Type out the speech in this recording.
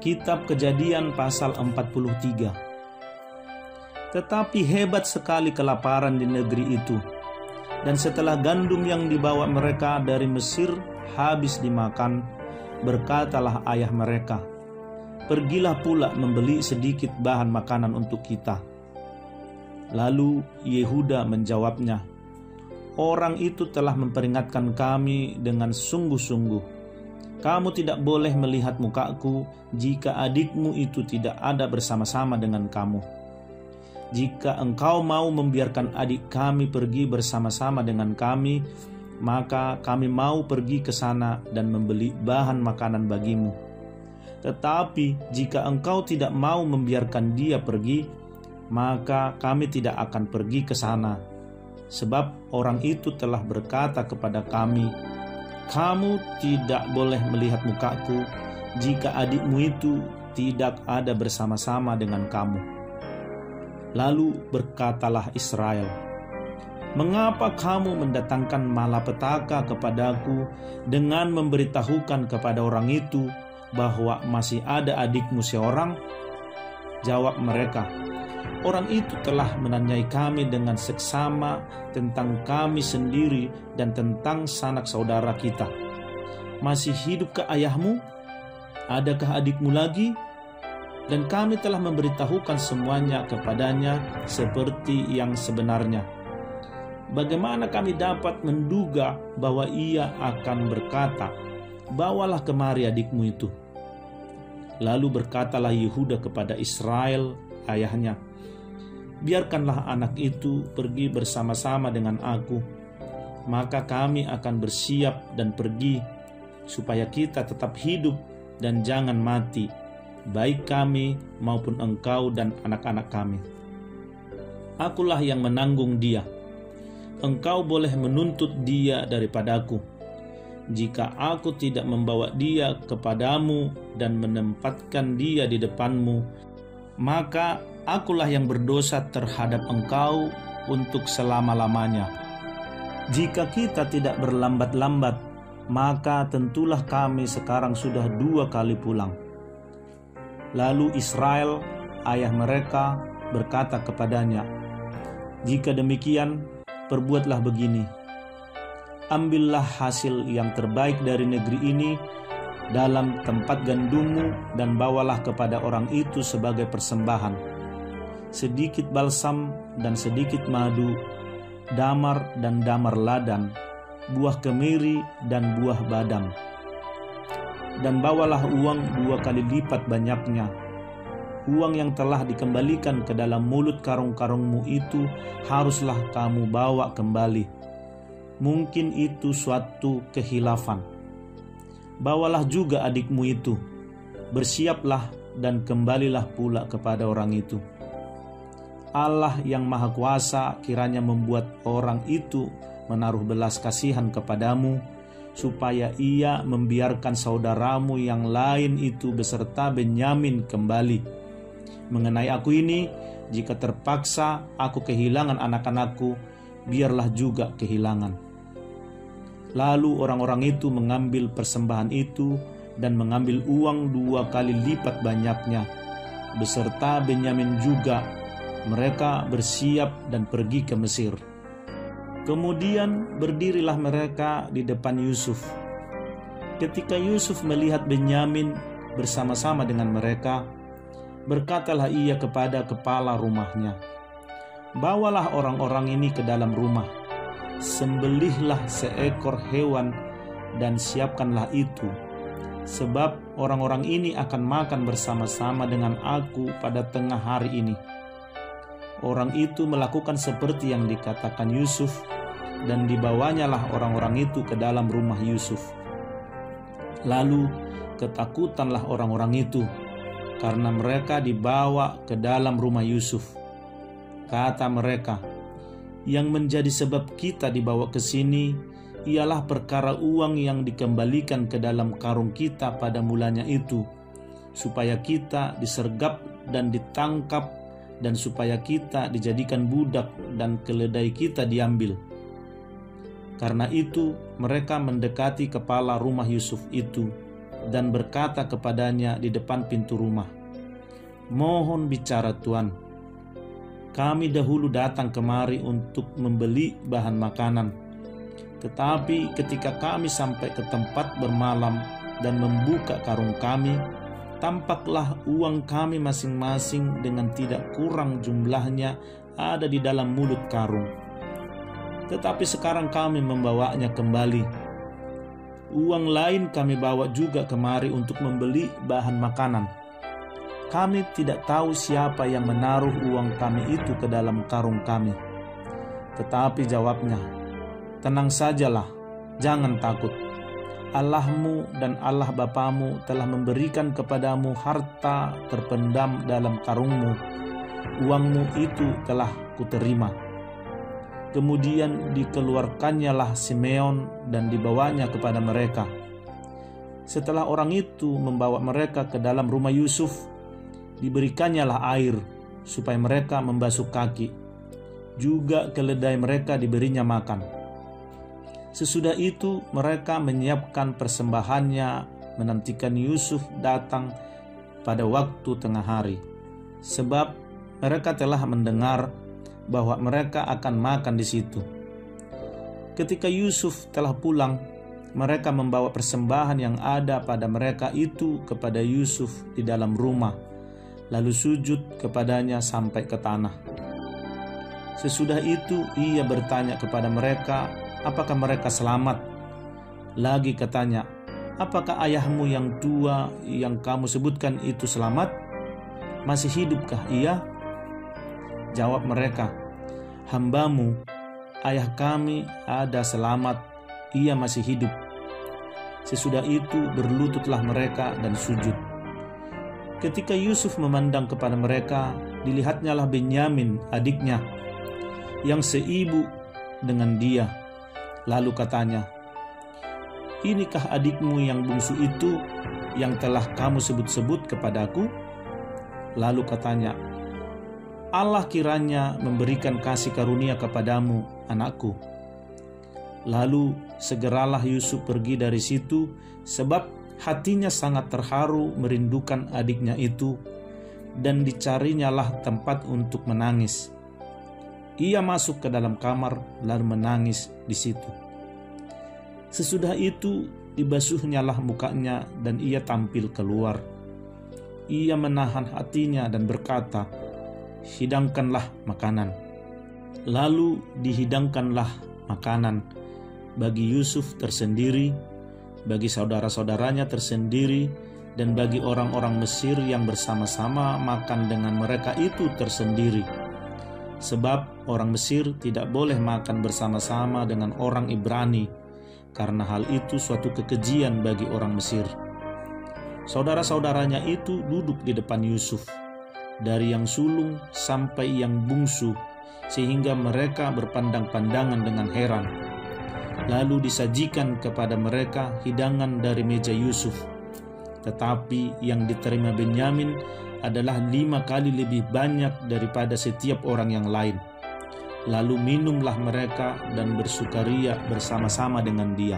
Kitab Kejadian pasal 43. Tetapi hebat sekali kelaparan di negeri itu, dan setelah gandum yang dibawa mereka dari Mesir habis dimakan, berkatalah ayah mereka, "Pergilah pula membeli sedikit bahan makanan untuk kita." Lalu Yehuda menjawabnya, "Orang itu telah memperingatkan kami dengan sungguh-sungguh, kamu tidak boleh melihat mukaku jika adikmu itu tidak ada bersama-sama dengan kamu. Jika engkau mau membiarkan adik kami pergi bersama-sama dengan kami, maka kami mau pergi ke sana dan membeli bahan makanan bagimu. Tetapi jika engkau tidak mau membiarkan dia pergi, maka kami tidak akan pergi ke sana. Sebab orang itu telah berkata kepada kami, kamu tidak boleh melihat mukaku jika adikmu itu tidak ada bersama-sama dengan kamu." Lalu berkatalah Israel, "Mengapa kamu mendatangkan malapetaka kepadaku dengan memberitahukan kepada orang itu bahwa masih ada adikmu seorang?" Jawab mereka, "Orang itu telah menanyai kami dengan seksama tentang kami sendiri dan tentang sanak saudara kita. Masih hidupkah ayahmu? Adakah adikmu lagi?" Dan kami telah memberitahukan semuanya kepadanya seperti yang sebenarnya. Bagaimana kami dapat menduga bahwa ia akan berkata, "Bawalah kemari adikmu itu"? Lalu berkatalah Yehuda kepada Israel ayahnya, "Biarkanlah anak itu pergi bersama-sama dengan aku, maka kami akan bersiap dan pergi, supaya kita tetap hidup dan jangan mati, baik kami maupun engkau dan anak-anak kami. Akulah yang menanggung dia. Engkau boleh menuntut dia daripadaku. Jika aku tidak membawa dia kepadamu dan menempatkan dia di depanmu, maka akulah yang berdosa terhadap engkau untuk selama-lamanya. Jika kita tidak berlambat-lambat, maka tentulah kami sekarang sudah 2 kali pulang." Lalu Israel, ayah mereka, berkata kepadanya, "Jika demikian, perbuatlah begini. Ambillah hasil yang terbaik dari negeri ini dalam tempat gandummu dan bawalah kepada orang itu sebagai persembahan. Sedikit balsam dan sedikit madu, damar dan damar ladan, buah kemiri dan buah badam. Dan bawalah uang 2 kali lipat banyaknya. Uang yang telah dikembalikan ke dalam mulut karung-karungmu itu haruslah kamu bawa kembali. Mungkin itu suatu kehilafan. Bawalah juga adikmu itu. Bersiaplah dan kembalilah pula kepada orang itu. Allah yang Maha Kuasa kiranya membuat orang itu menaruh belas kasihan kepadamu, supaya ia membiarkan saudaramu yang lain itu beserta Benyamin kembali. Mengenai aku ini, jika terpaksa aku kehilangan anak-anakku, biarlah juga kehilangan." Lalu orang-orang itu mengambil persembahan itu dan mengambil uang 2 kali lipat banyaknya, beserta Benyamin juga. Mereka bersiap dan pergi ke Mesir. Kemudian berdirilah mereka di depan Yusuf. Ketika Yusuf melihat Benyamin bersama-sama dengan mereka, berkatalah ia kepada kepala rumahnya, "Bawalah orang-orang ini ke dalam rumah, sembelihlah seekor hewan dan siapkanlah itu, sebab orang-orang ini akan makan bersama-sama dengan aku pada tengah hari ini." Orang itu melakukan seperti yang dikatakan Yusuf, dan dibawanyalah orang-orang itu ke dalam rumah Yusuf. Lalu ketakutanlah orang-orang itu, karena mereka dibawa ke dalam rumah Yusuf. Kata mereka, "Yang menjadi sebab kita dibawa ke sini ialah perkara uang yang dikembalikan ke dalam karung kita pada mulanya itu, supaya kita disergap dan ditangkap, dan supaya kita dijadikan budak dan keledai kita diambil." Karena itu mereka mendekati kepala rumah Yusuf itu, dan berkata kepadanya di depan pintu rumah, "Mohon bicara Tuan, kami dahulu datang kemari untuk membeli bahan makanan. Tetapi ketika kami sampai ke tempat bermalam dan membuka karung kami, tampaklah uang kami masing-masing dengan tidak kurang jumlahnya ada di dalam mulut karung. Tetapi sekarang kami membawanya kembali. Uang lain kami bawa juga kemari untuk membeli bahan makanan. Kami tidak tahu siapa yang menaruh uang kami itu ke dalam karung kami." Tetapi jawabnya, "Tenang sajalah, jangan takut. Allahmu dan Allah Bapamu telah memberikan kepadamu harta terpendam dalam karungmu. Uangmu itu telah kuterima." Kemudian dikeluarkannyalah Simeon dan dibawanya kepada mereka. Setelah orang itu membawa mereka ke dalam rumah Yusuf, diberikannya air supaya mereka membasuh kaki. Juga keledai mereka diberinya makan. Sesudah itu mereka menyiapkan persembahannya, menantikan Yusuf datang pada waktu tengah hari, sebab mereka telah mendengar bahwa mereka akan makan di situ. Ketika Yusuf telah pulang, mereka membawa persembahan yang ada pada mereka itu kepada Yusuf di dalam rumah, lalu sujud kepadanya sampai ke tanah. Sesudah itu ia bertanya kepada mereka, apakah mereka selamat? Lagi katanya, "Apakah ayahmu yang tua yang kamu sebutkan itu selamat? Masih hidupkah ia?" Jawab mereka, "Hambamu, ayah kami ada selamat, ia masih hidup." Sesudah itu berlututlah mereka dan sujud. Ketika Yusuf memandang kepada mereka, dilihatnyalah Benyamin adiknya yang seibu dengan dia. Lalu katanya, "Inikah adikmu yang bungsu itu yang telah kamu sebut-sebut kepadaku?" Lalu katanya, "Allah kiranya memberikan kasih karunia kepadamu, anakku." Lalu segeralah Yusuf pergi dari situ, sebab hatinya sangat terharu merindukan adiknya itu, dan dicarinyalah tempat untuk menangis. Ia masuk ke dalam kamar lalu menangis di situ. Sesudah itu dibasuhnyalah mukanya dan ia tampil keluar. Ia menahan hatinya dan berkata, "Hidangkanlah makanan." Lalu dihidangkanlah makanan bagi Yusuf tersendiri, bagi saudara-saudaranya tersendiri, dan bagi orang-orang Mesir yang bersama-sama makan dengan mereka itu tersendiri. Sebab orang Mesir tidak boleh makan bersama-sama dengan orang Ibrani, karena hal itu suatu kekejian bagi orang Mesir. Saudara-saudaranya itu duduk di depan Yusuf, dari yang sulung sampai yang bungsu, sehingga mereka berpandang-pandangan dengan heran. Lalu disajikan kepada mereka hidangan dari meja Yusuf. Tetapi yang diterima Benyamin adalah 5 kali lebih banyak daripada setiap orang yang lain. Lalu minumlah mereka dan bersukaria bersama-sama dengan dia.